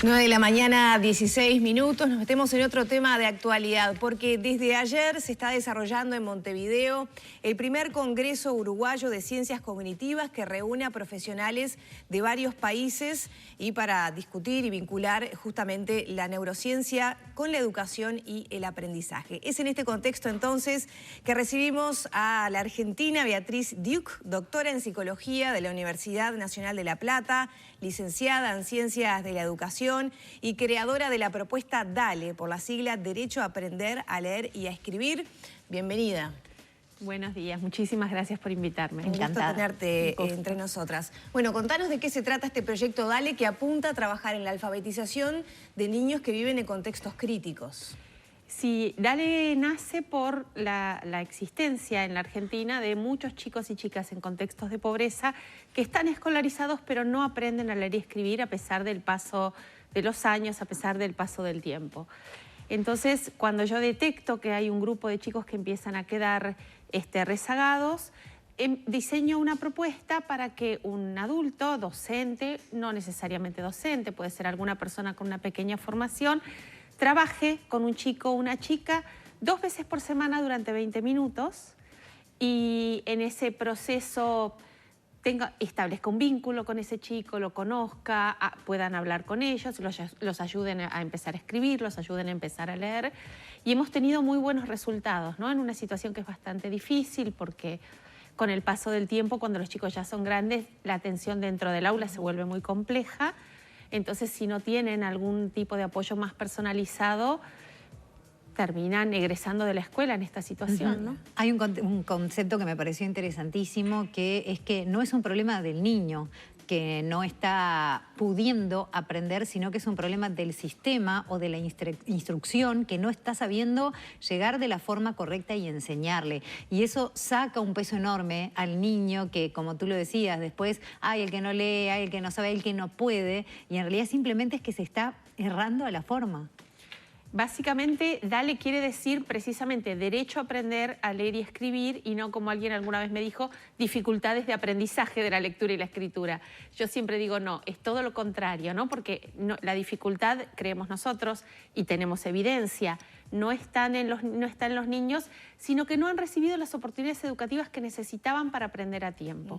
9 de la mañana, 16 minutos. Nos metemos en otro tema de actualidad, porque desde ayer se está desarrollando en Montevideo el primer Congreso Uruguayo de Ciencias Cognitivas que reúne a profesionales de varios países y para discutir y vincular justamente la neurociencia con la educación y el aprendizaje. Es en este contexto entonces que recibimos a la argentina Beatriz Duke, doctora en Psicología de la Universidad Nacional de La Plata, licenciada en Ciencias de la Educación y creadora de la propuesta DALE, por la sigla Derecho a Aprender a Leer y a Escribir. Bienvenida. Buenos días, muchísimas gracias por invitarme. Encantada. Un gusto tenerte entre nosotras. Bueno, contanos de qué se trata este proyecto DALE que apunta a trabajar en la alfabetización de niños que viven en contextos críticos. Sí, DALE nace por la existencia en la Argentina de muchos chicos y chicas en contextos de pobreza que están escolarizados pero no aprenden a leer y escribir a pesar del paso de los años, a pesar del paso del tiempo. Entonces, cuando yo detecto que hay un grupo de chicos que empiezan a quedar rezagados, diseño una propuesta para que un adulto, docente, no necesariamente docente, puede ser alguna persona con una pequeña formación, trabaje con un chico o una chica 2 veces por semana durante 20 minutos y en ese proceso establezca un vínculo con ese chico, lo conozca, puedan hablar con ellos, los ayuden a empezar a escribir, los ayuden a empezar a leer. Y hemos tenido muy buenos resultados, ¿no? En una situación que es bastante difícil porque con el paso del tiempo, cuando los chicos ya son grandes, la atención dentro del aula se vuelve muy compleja. Entonces, si no tienen algún tipo de apoyo más personalizado, terminan egresando de la escuela en esta situación, ¿no? Hay un concepto que me pareció interesantísimo, que es que no es un problema del niño que no está pudiendo aprender, sino que es un problema del sistema o de la instrucción que no está sabiendo llegar de la forma correcta y enseñarle. Y eso saca un peso enorme al niño que, como tú lo decías, después hay el que no lee, hay el que no sabe, hay el que no puede, y en realidad simplemente es que se está errando a la forma. Básicamente, DALE quiere decir precisamente derecho a aprender a leer y escribir y no, como alguien alguna vez me dijo, dificultades de aprendizaje de la lectura y la escritura. Yo siempre digo no, es todo lo contrario, ¿no? Porque la dificultad, creemos nosotros, y tenemos evidencia, no está en los niños, sino que no han recibido las oportunidades educativas que necesitaban para aprender a tiempo.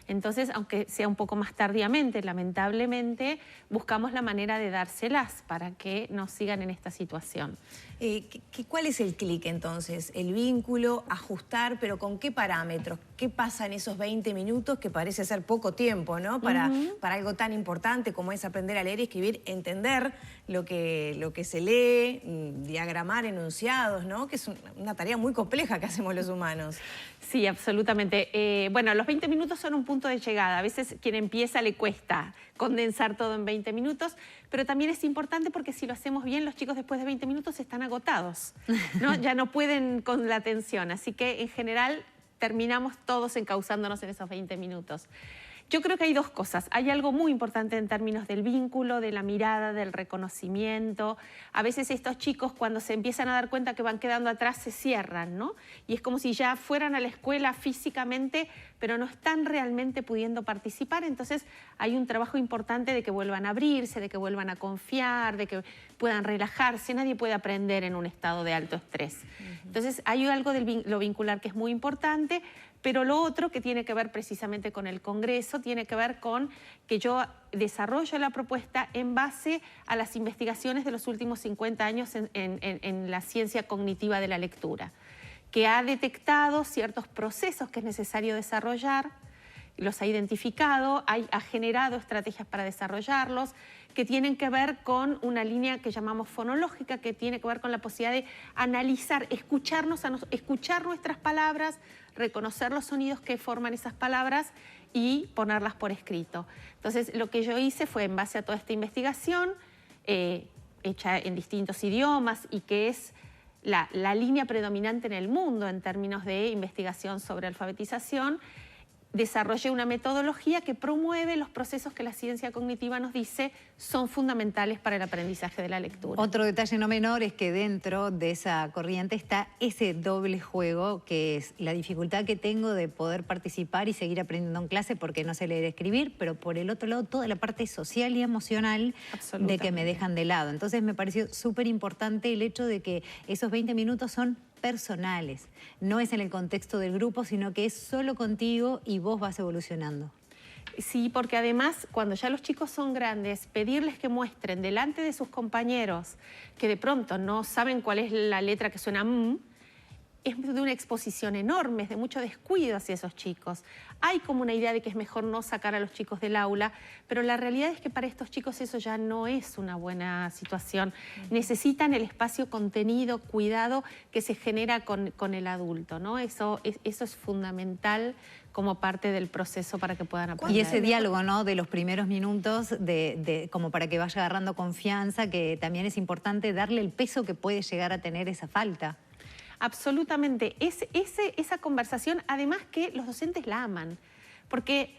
Entonces, aunque sea un poco más tardíamente, lamentablemente, buscamos la manera de dárselas para que no sigan en esta situación. ¿Cuál es el clic entonces? El vínculo, ajustar, pero ¿con qué parámetros? ¿Qué pasa en esos 20 minutos que parece ser poco tiempo, ¿no? Para algo tan importante como es aprender a leer y escribir, entender lo que se lee, diagramar enunciados, ¿no? Que es una tarea muy compleja que hacemos los humanos. Sí, absolutamente. Bueno, los 20 minutos son un punto de llegada. A veces quien empieza le cuesta condensar todo en 20 minutos, pero también es importante porque si lo hacemos bien, los chicos después de 20 minutos están agotados, ¿no? Ya no pueden con la atención, así que en general terminamos todos encauzándonos en esos 20 minutos. Yo creo que hay dos cosas. Hay algo muy importante en términos del vínculo, de la mirada, del reconocimiento. A veces estos chicos, cuando se empiezan a dar cuenta que van quedando atrás, se cierran, ¿no? Y es como si ya fueran a la escuela físicamente, pero no están realmente pudiendo participar. Entonces hay un trabajo importante de que vuelvan a abrirse, de que vuelvan a confiar, de que puedan relajarse. Nadie puede aprender en un estado de alto estrés. Entonces hay algo de lo vincular que es muy importante. Pero lo otro que tiene que ver precisamente con el Congreso, tiene que ver con que yo desarrollo la propuesta en base a las investigaciones de los últimos 50 años en la ciencia cognitiva de la lectura, que ha detectado ciertos procesos que es necesario desarrollar, los ha identificado, ha generado estrategias para desarrollarlos, que tienen que ver con una línea que llamamos fonológica, que tiene que ver con la posibilidad de analizar, escuchar nuestras palabras, reconocer los sonidos que forman esas palabras y ponerlas por escrito. Entonces, lo que yo hice fue, en base a toda esta investigación, hecha en distintos idiomas y que es la línea predominante en el mundo en términos de investigación sobre alfabetización, desarrollé una metodología que promueve los procesos que la ciencia cognitiva nos dice son fundamentales para el aprendizaje de la lectura. Otro detalle no menor es que dentro de esa corriente está ese doble juego, que es la dificultad que tengo de poder participar y seguir aprendiendo en clase porque no sé leer y escribir, pero por el otro lado toda la parte social y emocional de que me dejan de lado. Entonces me pareció súper importante el hecho de que esos 20 minutos son personales, no es en el contexto del grupo, sino que es solo contigo y vos vas evolucionando. Sí, porque además cuando ya los chicos son grandes, pedirles que muestren delante de sus compañeros que de pronto no saben cuál es la letra que suena es de una exposición enorme, es de mucho descuido hacia esos chicos. Hay como una idea de que es mejor no sacar a los chicos del aula, pero la realidad es que para estos chicos eso ya no es una buena situación. Necesitan el espacio contenido, cuidado, que se genera con el adulto, ¿no? Eso es fundamental como parte del proceso para que puedan aprender. Y ese diálogo, ¿no?, de los primeros minutos, como para que vaya agarrando confianza, que también es importante darle el peso que puede llegar a tener esa falta. Absolutamente. Esa conversación, además que los docentes la aman, porque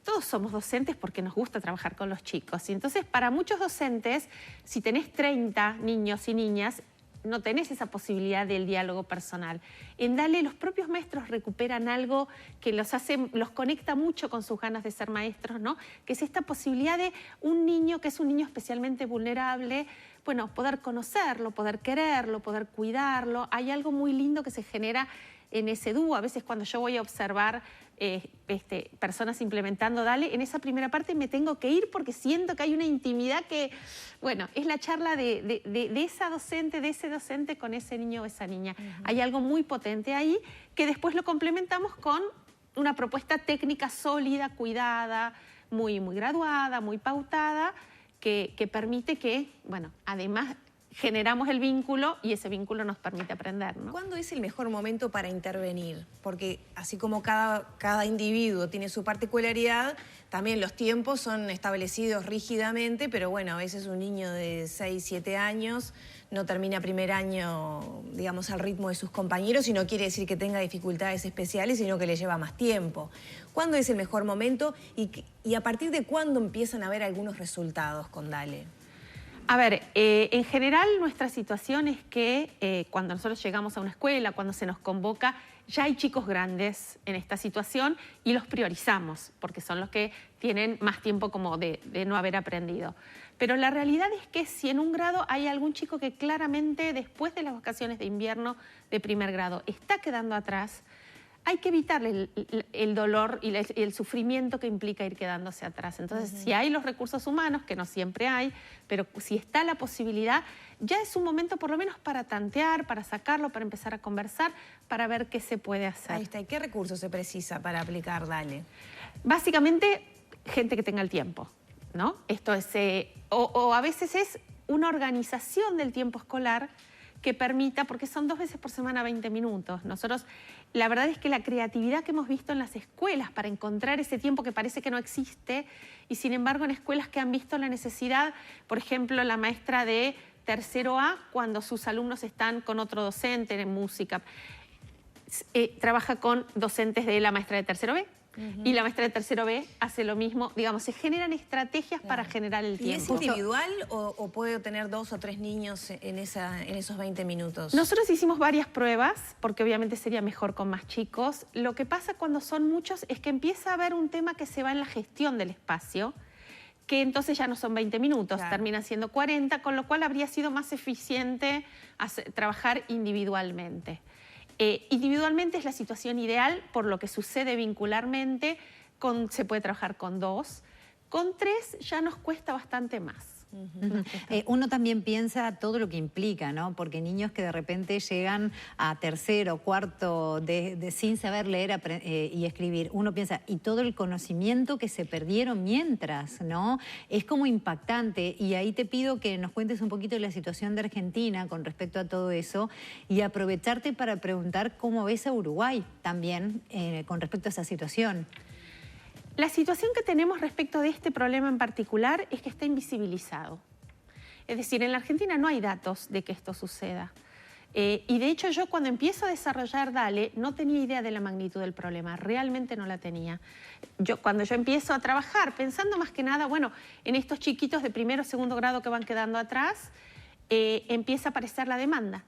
todos somos docentes porque nos gusta trabajar con los chicos. Y entonces, para muchos docentes, si tenés 30 niños y niñas, no tenés esa posibilidad del diálogo personal. En Dale, los propios maestros recuperan algo que los conecta mucho con sus ganas de ser maestros, ¿no? Que es esta posibilidad de un niño que es un niño especialmente vulnerable, bueno, poder conocerlo, poder quererlo, poder cuidarlo. Hay algo muy lindo que se genera en ese dúo. A veces cuando yo voy a observar personas implementando Dale, en esa primera parte me tengo que ir porque siento que hay una intimidad que, bueno, es la charla de esa docente, de ese docente con ese niño o esa niña. Hay algo muy potente ahí que después lo complementamos con una propuesta técnica sólida, cuidada, muy graduada, muy pautada, que permite que, bueno, además generamos el vínculo y ese vínculo nos permite aprender, ¿no? ¿Cuándo es el mejor momento para intervenir? Porque así como cada individuo tiene su particularidad, también los tiempos son establecidos rígidamente, pero bueno, a veces un niño de 6, 7 años no termina primer año, digamos, al ritmo de sus compañeros y no quiere decir que tenga dificultades especiales, sino que le lleva más tiempo. ¿Cuándo es el mejor momento y a partir de cuándo empiezan a haber algunos resultados con Dale? A ver, en general nuestra situación es que cuando nosotros llegamos a una escuela, cuando se nos convoca, ya hay chicos grandes en esta situación y los priorizamos porque son los que tienen más tiempo como de no haber aprendido. Pero la realidad es que si en un grado hay algún chico que claramente después de las vacaciones de invierno de primer grado está quedando atrás, hay que evitarle el dolor y el sufrimiento que implica ir quedándose atrás. Entonces, si hay los recursos humanos, que no siempre hay, pero si está la posibilidad, ya es un momento por lo menos para tantear, para sacarlo, para empezar a conversar, para ver qué se puede hacer. Ahí está. ¿Y qué recursos se precisa para aplicar Dale? Básicamente, gente que tenga el tiempo, ¿no? Esto es, o a veces es una organización del tiempo escolar que permita, porque son 2 veces por semana 20 minutos. Nosotros, la verdad es que la creatividad que hemos visto en las escuelas para encontrar ese tiempo que parece que no existe, y sin embargo en escuelas que han visto la necesidad, por ejemplo, la maestra de tercero A, cuando sus alumnos están con otro docente en música, trabaja con docentes de la maestra de tercero B. Y la maestra de tercero B hace lo mismo. Digamos, se generan estrategias para generar el tiempo. ¿Y es individual o puede tener 2 o 3 niños en esos 20 minutos? Nosotros hicimos varias pruebas, porque obviamente sería mejor con más chicos. Lo que pasa cuando son muchos es que empieza a haber un tema que se va en la gestión del espacio, que entonces ya no son 20 minutos, claro, terminan siendo 40, con lo cual habría sido más eficiente trabajar individualmente. Individualmente es la situación ideal por lo que sucede vincularmente, se puede trabajar con 2, con 3 ya nos cuesta bastante más. Uno también piensa todo lo que implica, ¿no? Porque niños que de repente llegan a tercero, cuarto, sin saber leer y escribir, uno piensa, y todo el conocimiento que se perdieron mientras, ¿no? Es como impactante, y ahí te pido que nos cuentes un poquito de la situación de Argentina con respecto a todo eso, y aprovecharte para preguntar cómo ves a Uruguay también con respecto a esa situación. La situación que tenemos respecto de este problema en particular es que está invisibilizado. Es decir, en la Argentina no hay datos de que esto suceda. Y de hecho yo cuando empiezo a desarrollar DALE no tenía idea de la magnitud del problema, realmente no la tenía. Cuando yo empiezo a trabajar, pensando más que nada, bueno, en estos chiquitos de primero o segundo grado que van quedando atrás, empieza a aparecer la demanda.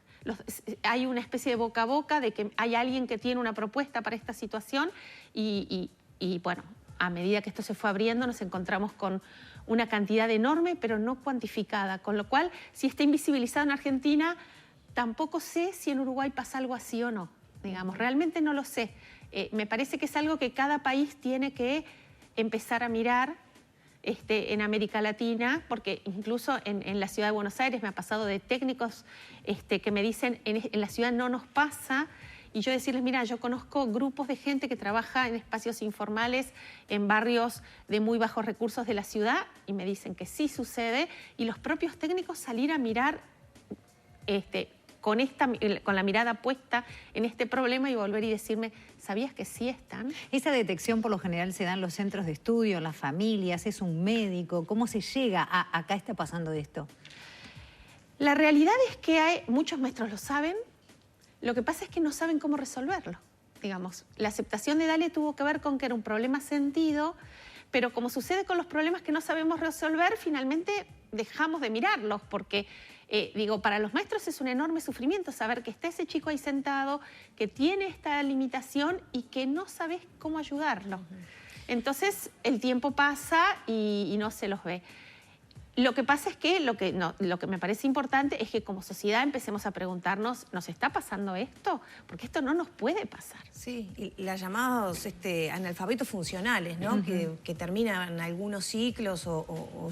Hay una especie de boca a boca de que hay alguien que tiene una propuesta para esta situación y bueno, a medida que esto se fue abriendo nos encontramos con una cantidad enorme pero no cuantificada, con lo cual si está invisibilizado en Argentina, tampoco sé si en Uruguay pasa algo así o no, digamos, realmente no lo sé. Me parece que es algo que cada país tiene que empezar a mirar en América Latina, porque incluso en la ciudad de Buenos Aires me ha pasado de técnicos que me dicen en la ciudad no nos pasa, y yo decirles, mira, yo conozco grupos de gente que trabaja en espacios informales, en barrios de muy bajos recursos de la ciudad, y me dicen que sí sucede, y los propios técnicos salir a mirar con la mirada puesta en este problema y volver y decirme, ¿sabías que sí están? Esa detección por lo general se da en los centros de estudio, en las familias, es un médico. ¿Cómo se llega a acá está pasando esto? La realidad es que muchos maestros lo saben, lo que pasa es que no saben cómo resolverlo. Digamos, la aceptación de DALE tuvo que ver con que era un problema sentido, pero como sucede con los problemas que no sabemos resolver, finalmente dejamos de mirarlos porque para los maestros es un enorme sufrimiento saber que está ese chico ahí sentado, que tiene esta limitación y que no sabes cómo ayudarlo. Entonces el tiempo pasa y no se los ve. Lo que pasa es que lo que me parece importante es que como sociedad empecemos a preguntarnos, ¿nos está pasando esto? Porque esto no nos puede pasar. Sí, y las llamados analfabetos funcionales, ¿no? Que terminan algunos ciclos o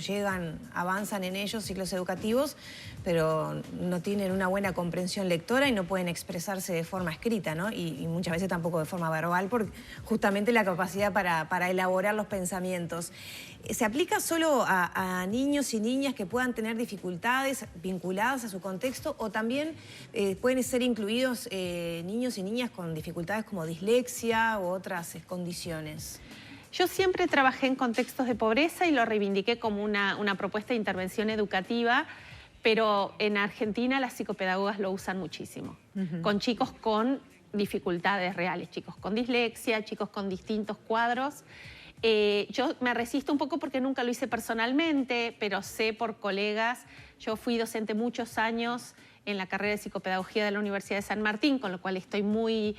avanzan en ellos, ciclos educativos, pero no tienen una buena comprensión lectora y no pueden expresarse de forma escrita, ¿no? Y muchas veces tampoco de forma verbal, por justamente la capacidad para elaborar los pensamientos. ¿Se aplica solo a niños y niñas que puedan tener dificultades vinculadas a su contexto o también pueden ser incluidos niños y niñas con dificultades como dislexia u otras condiciones? Yo siempre trabajé en contextos de pobreza y lo reivindiqué como una propuesta de intervención educativa, pero en Argentina las psicopedagogas lo usan muchísimo, con chicos con dificultades reales, chicos con dislexia, chicos con distintos cuadros. Yo me resisto un poco porque nunca lo hice personalmente, pero sé por colegas. Yo fui docente muchos años en la carrera de psicopedagogía de la Universidad de San Martín, con lo cual estoy muy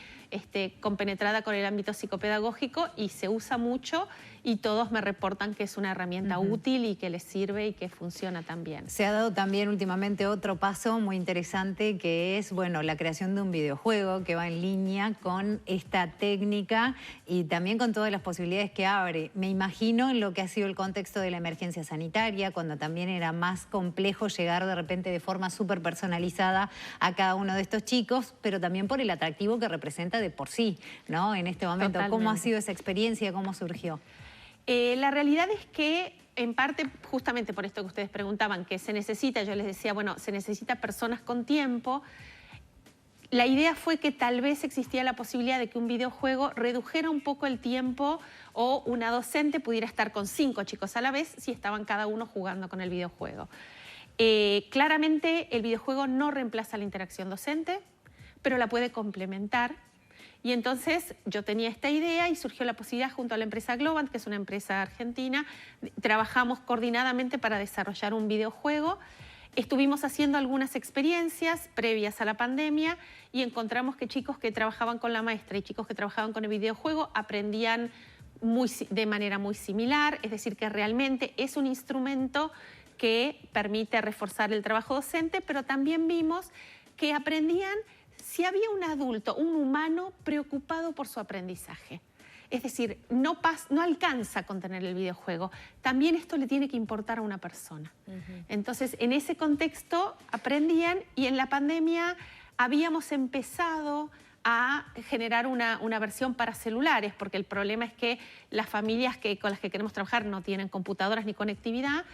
compenetrada con el ámbito psicopedagógico y se usa mucho y todos me reportan que es una herramienta útil y que les sirve y que funciona también. Se ha dado también últimamente otro paso muy interesante que es, bueno, la creación de un videojuego que va en línea con esta técnica y también con todas las posibilidades que abre. Me imagino en lo que ha sido el contexto de la emergencia sanitaria, cuando también era más complejo llegar de repente de forma súper personalizada a cada uno de estos chicos, pero también por el atractivo que representa de por sí, ¿no? En este momento, Totalmente. ¿Cómo ha sido esa experiencia? ¿Cómo surgió? La realidad es que, en parte, justamente por esto que ustedes preguntaban, que se necesita, yo les decía, bueno, se necesita personas con tiempo. La idea fue que tal vez existía la posibilidad de que un videojuego redujera un poco el tiempo o una docente pudiera estar con 5 chicos a la vez si estaban cada uno jugando con el videojuego. Claramente el videojuego no reemplaza la interacción docente, pero la puede complementar. Y entonces yo tenía esta idea y surgió la posibilidad junto a la empresa Globant, que es una empresa argentina, trabajamos coordinadamente para desarrollar un videojuego. Estuvimos haciendo algunas experiencias previas a la pandemia y encontramos que chicos que trabajaban con la maestra y chicos que trabajaban con el videojuego aprendían de manera muy similar, es decir, que realmente es un instrumento que permite reforzar el trabajo docente, pero también vimos que aprendían si había un adulto, un humano preocupado por su aprendizaje. Es decir, no alcanza con tener el videojuego. También esto le tiene que importar a una persona. Entonces, en ese contexto aprendían y en la pandemia habíamos empezado a generar una versión para celulares, porque el problema es que las familias con las que queremos trabajar no tienen computadoras ni conectividad.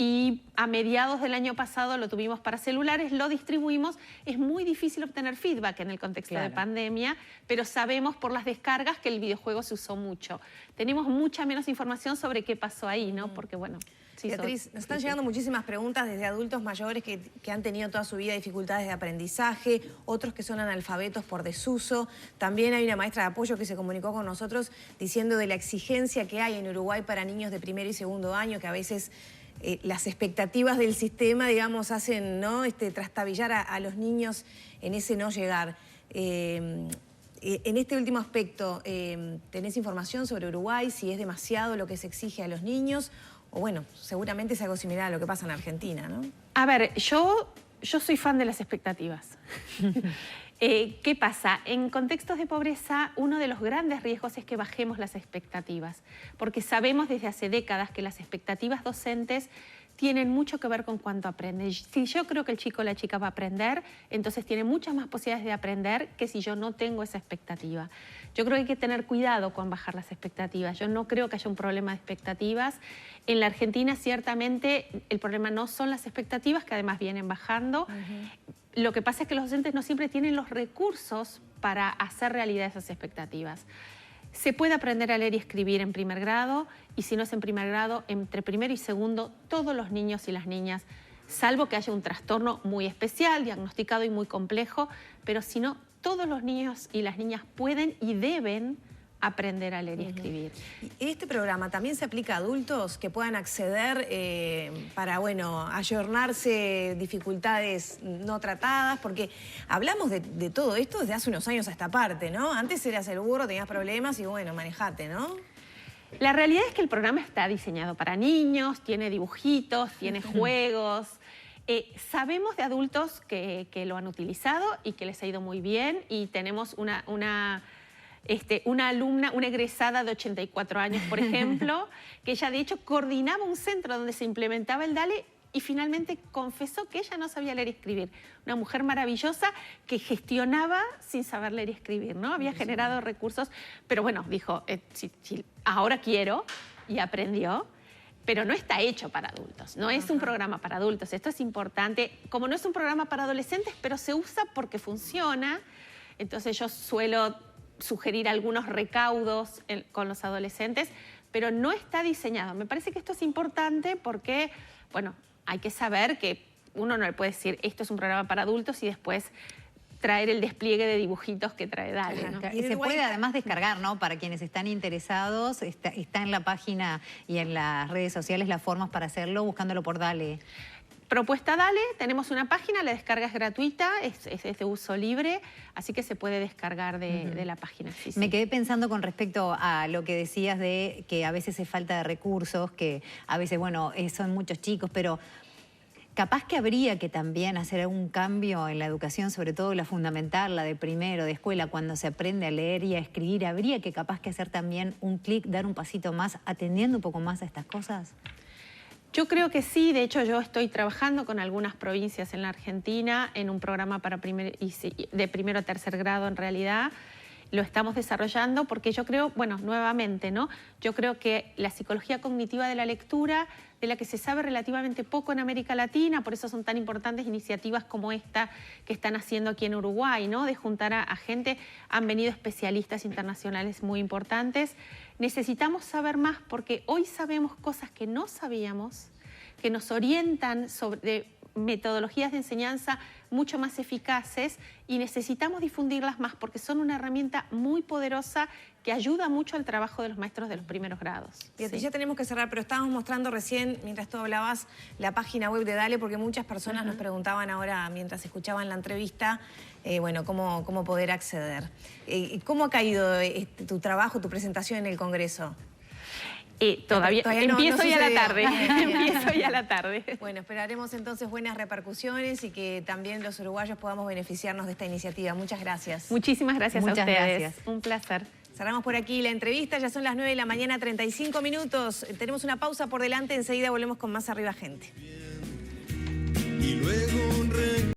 y a mediados del año pasado lo tuvimos para celulares, lo distribuimos. Es muy difícil obtener feedback en el contexto de pandemia, pero sabemos por las descargas que el videojuego se usó mucho. Tenemos mucha menos información sobre qué pasó ahí, ¿no? Porque, bueno... Beatriz, nos están llegando muchísimas preguntas desde adultos mayores que han tenido toda su vida dificultades de aprendizaje, otros que son analfabetos por desuso. También hay una maestra de apoyo que se comunicó con nosotros diciendo de la exigencia que hay en Uruguay para niños de primer y segundo año, que a veces las expectativas del sistema, digamos, hacen, ¿no? Trastabillar a los niños en ese no llegar. En este último aspecto, ¿tenés información sobre Uruguay? Si es demasiado lo que se exige a los niños. O bueno, seguramente es algo similar a lo que pasa en Argentina, ¿no? A ver, yo soy fan de las expectativas. ¿Qué pasa? En contextos de pobreza, uno de los grandes riesgos es que bajemos las expectativas, porque sabemos desde hace décadas que las expectativas docentes tienen mucho que ver con cuánto aprende. Si yo creo que el chico o la chica va a aprender, entonces tiene muchas más posibilidades de aprender que si yo no tengo esa expectativa. Yo creo que hay que tener cuidado con bajar las expectativas. Yo no creo que haya un problema de expectativas. En la Argentina, ciertamente, el problema no son las expectativas, que además vienen bajando. Lo que pasa es que los docentes no siempre tienen los recursos para hacer realidad esas expectativas. Se puede aprender a leer y escribir en primer grado, y si no es en primer grado, entre primero y segundo, todos los niños y las niñas, salvo que haya un trastorno muy especial, diagnosticado y muy complejo, pero si no, todos los niños y las niñas pueden y deben aprender a leer y escribir. ¿Y este programa también se aplica a adultos que puedan acceder para, bueno, ayornarse dificultades no tratadas? Porque hablamos de todo esto desde hace unos años a esta parte, ¿no? Antes eras el burro, tenías problemas y, bueno, manejate, ¿no? La realidad es que el programa está diseñado para niños, tiene dibujitos, tiene juegos. Sabemos de adultos que lo han utilizado y que les ha ido muy bien, y tenemos una alumna, una egresada de 84 años, por ejemplo, que ella de hecho coordinaba un centro donde se implementaba el DALE y finalmente confesó que ella no sabía leer y escribir. Una mujer maravillosa que gestionaba sin saber leer y escribir, ¿no? Había generado recursos, pero bueno, dijo, ahora quiero, y aprendió. Pero no está hecho para adultos, no es un programa para adultos. Esto es importante, como no es un programa para adolescentes, pero se usa porque funciona. Entonces yo suelo sugerir algunos recaudos con los adolescentes, pero no está diseñado. Me parece que esto es importante porque, bueno, hay que saber que uno no le puede decir esto es un programa para adultos y después traer el despliegue de dibujitos que trae DALE, ¿no? Y se puede además descargar, ¿no? Para quienes están interesados, está en la página y en las redes sociales las formas para hacerlo, buscándolo por DALE. Propuesta DALE, tenemos una página, la descarga es gratuita, es de uso libre, así que se puede descargar de la página. Sí, Me quedé pensando con respecto a lo que decías de que a veces es falta de recursos, que a veces, bueno, son muchos chicos, pero capaz que habría que también hacer algún cambio en la educación, sobre todo la fundamental, la de primero, de escuela, cuando se aprende a leer y a escribir. ¿Habría que capaz que hacer también un clic, dar un pasito más, atendiendo un poco más a estas cosas? Yo creo que sí. De hecho, yo estoy trabajando con algunas provincias en la Argentina en un programa para de primero a tercer grado, en realidad. Lo estamos desarrollando porque yo creo, bueno, nuevamente, ¿no? Yo creo que la psicología cognitiva de la lectura, de la que se sabe relativamente poco en América Latina, por eso son tan importantes iniciativas como esta que están haciendo aquí en Uruguay, ¿no? De juntar a gente, han venido especialistas internacionales muy importantes. Necesitamos saber más porque hoy sabemos cosas que no sabíamos, que nos orientan sobre metodologías de enseñanza mucho más eficaces, y necesitamos difundirlas más porque son una herramienta muy poderosa que ayuda mucho al trabajo de los maestros de los primeros grados. Sí. Ya tenemos que cerrar, pero estábamos mostrando recién, mientras tú hablabas, la página web de DALE, porque muchas personas nos preguntaban ahora, mientras escuchaban la entrevista, bueno, cómo poder acceder. ¿Cómo ha caído tu trabajo, tu presentación en el Congreso? Todavía empiezo no ya a la tarde. Empiezo ya a la tarde. Bueno, esperaremos entonces buenas repercusiones y que también los uruguayos podamos beneficiarnos de esta iniciativa. Muchas gracias. Muchísimas gracias a ustedes. Gracias. Un placer. Cerramos por aquí la entrevista, ya son las 9 de la mañana, 35 minutos. Tenemos una pausa por delante, enseguida volvemos con más Arriba Gente.